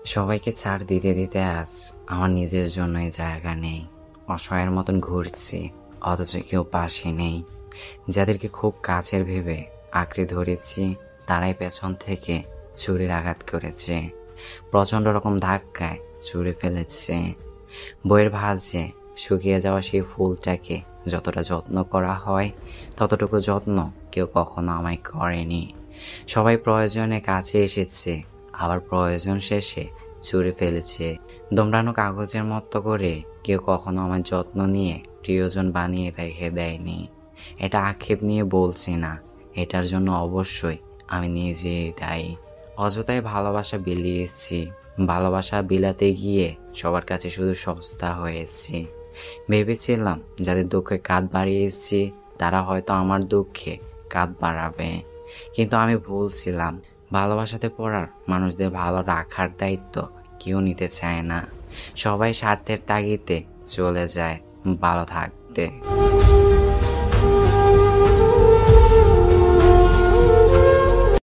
সবাইকে ছাড় দিতে দিতে আজ আমার নিজের জন্যই জায়গা নেই। অসহায়ের মতন ঘুরছি, অথচ কেউ পাশে নেই। যাদেরকে খুব কাছের ভেবে আঁকড়ে ধরেছি, তারাই পেছন থেকে ছুরির আঘাত করেছে। প্রচণ্ড রকম ধাক্কায় ছুঁড়ে ফেলেছে। বইয়ের ভাঁজে শুকিয়ে যাওয়া সেই ফুলটাকে যতটা যত্ন করা হয়, ততটুকু যত্ন কেউ কখনো আমায় করেনি। সবাই প্রয়োজনে কাছে এসেছে, আবার প্রয়োজন শেষে ছুঁড়ে ফেলেছে। দোমড়ানো কাগজের মতো করে কেউ কখনো আমার যত্ন নিয়ে প্রিয়জন বানিয়ে রেখে দেয়নি। এটা আক্ষেপ নিয়ে বলছি না, এটার জন্য অবশ্যই আমি নিজেই দায়ী। অযথাই ভালোবাসা বিলিয়েছি, ভালোবাসা বিলাতে গিয়ে সবার কাছে শুধু সস্তা হয়েছি। ভেবেছিলাম যাদের দুঃখে কাঁধ বাড়িয়েছি, তারা হয়তো আমার দুঃখে কাঁধ বাড়াবে, কিন্তু আমি ভুল ছিলাম। ভালোবাসাতে পড়ার মানুষদের ভালো রাখার দায়িত্ব কেউ নিতে চায় না। সবাই স্বার্থের তাগিদে চলে যায় ভালো থাকতে।